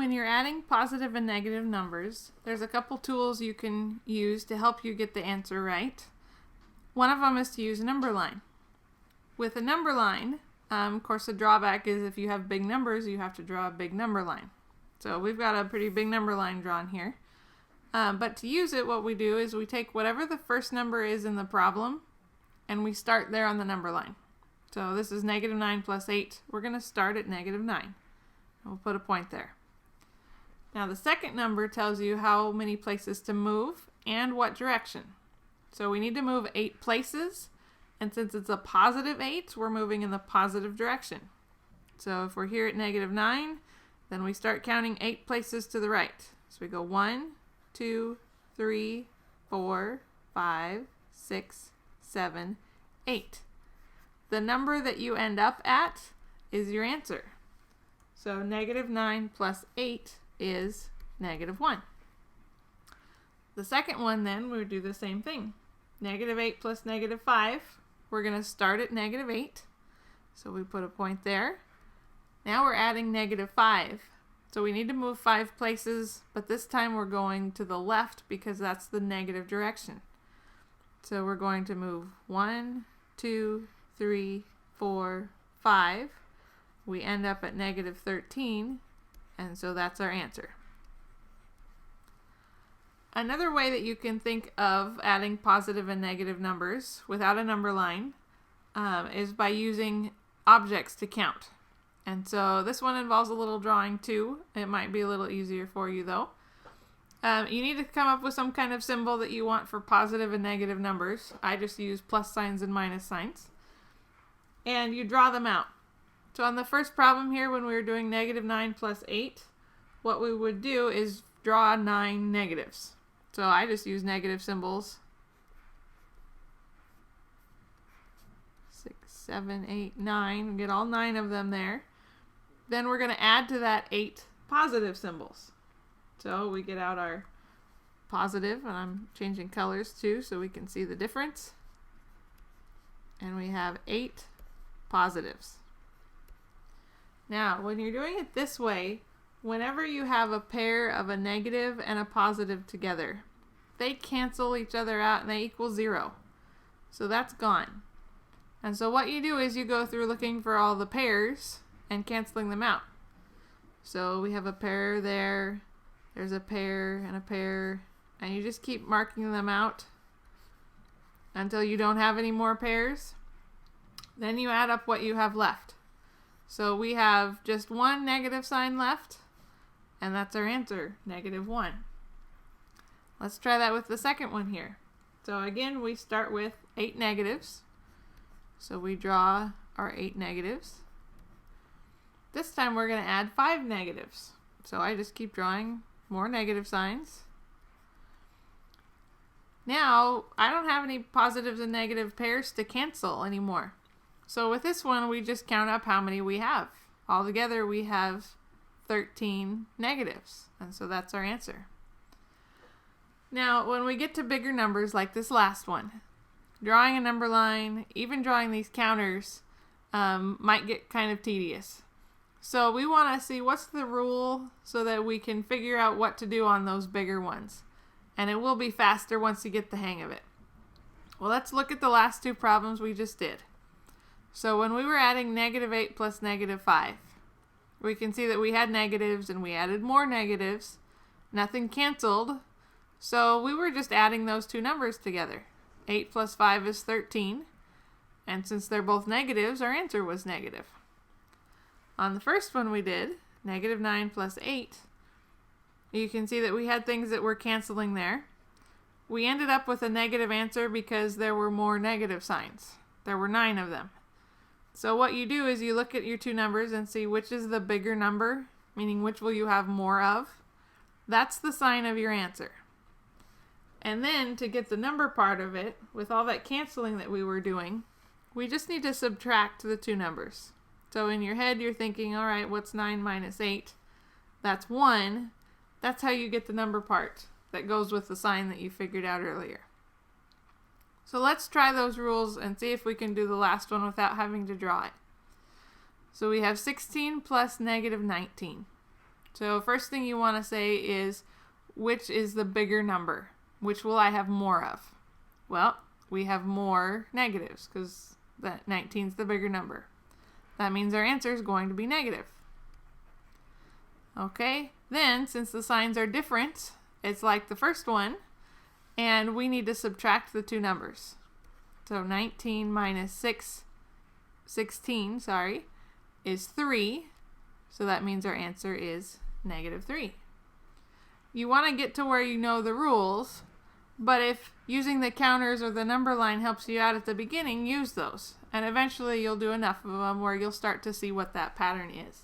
when you're adding positive and negative numbers, there's a couple tools you can use to help you get the answer right. One of them is to use a number line. With a number line, of course the drawback is if you have big numbers, you have to draw a big number line. So we've got a pretty big number line drawn here. But to use it, what we do is we take whatever the first number is in the problem, and we start there on the number line. So this is negative 9 plus 8. We're going to start at negative 9. We'll put a point there. Now the second number tells you how many places to move and what direction. So we need to move 8 places, and since it's a positive 8, we're moving in the positive direction. So if we're here at negative 9, then we start counting 8 places to the right. So we go 1, 2, 3, 4, 5, 6, 7, 8. The number that you end up at is your answer. So negative 9 plus 8 is negative 1. The second one then, we would do the same thing. Negative 8 plus negative 5, we're going to start at negative 8. So we put a point there. Now we're adding negative 5. So we need to move 5 places, but this time we're going to the left because that's the negative direction. So we're going to move 1, 2, 3, 4, 5. We end up at negative 13, and so that's our answer. Another way that you can think of adding positive and negative numbers without a number line is by using objects to count. And so this one involves a little drawing too. It might be a little easier for you though. You need to come up with some kind of symbol that you want for positive and negative numbers. I just use plus signs and minus signs. And you draw them out. So on the first problem here, when we were doing negative 9 plus 8, what we would do is draw 9 negatives. So I just use negative symbols. 6, 7, 8, 9. Get all 9 of them there. Then we're going to add to that 8 positive symbols. So we get out our positive, and I'm changing colors too so we can see the difference. And we have 8 positives. Now, when you're doing it this way, whenever you have a pair of a negative and a positive together, they cancel each other out and they equal 0. So that's gone. And so what you do is you go through looking for all the pairs and canceling them out. So we have a pair there, there's a pair, and you just keep marking them out until you don't have any more pairs. Then you add up what you have left. So we have just one negative sign left, and that's our answer, negative 1. Let's try that with the second one here. So again, we start with 8 negatives. So we draw our 8 negatives. This time we're going to add 5 negatives. So I just keep drawing more negative signs. Now, I don't have any positives and negative pairs to cancel anymore. So with this one, we just count up how many we have. Altogether, we have 13 negatives. And so that's our answer. Now, when we get to bigger numbers like this last one, drawing a number line, even drawing these counters, might get kind of tedious. So we want to see what's the rule so that we can figure out what to do on those bigger ones. And it will be faster once you get the hang of it. Well, let's look at the last two problems we just did. So when we were adding negative 8 plus negative 5, we can see that we had negatives and we added more negatives. Nothing canceled. So we were just adding those two numbers together. 8 plus 5 is 13. And since they're both negatives, our answer was negative. On the first one we did, negative 9 plus 8, you can see that we had things that were canceling there. We ended up with a negative answer because there were more negative signs. There were 9 of them. So what you do is you look at your two numbers and see which is the bigger number, meaning which will you have more of. That's the sign of your answer. And then to get the number part of it, with all that canceling that we were doing, we just need to subtract the two numbers. So in your head you're thinking, all right, what's 9 minus 8? That's 1. That's how you get the number part that goes with the sign that you figured out earlier. So let's try those rules and see if we can do the last one without having to draw it. So we have 16 plus negative 19. So first thing you want to say is, which is the bigger number? Which will I have more of? Well, we have more negatives because that 19 is the bigger number. That means our answer is going to be negative. Okay, then since the signs are different, it's like the first one, and we need to subtract the two numbers. So 19 minus 16, is 3. So that means our answer is negative 3. You want to get to where you know the rules, but if using the counters or the number line helps you out at the beginning, use those. And eventually you'll do enough of them where you'll start to see what that pattern is.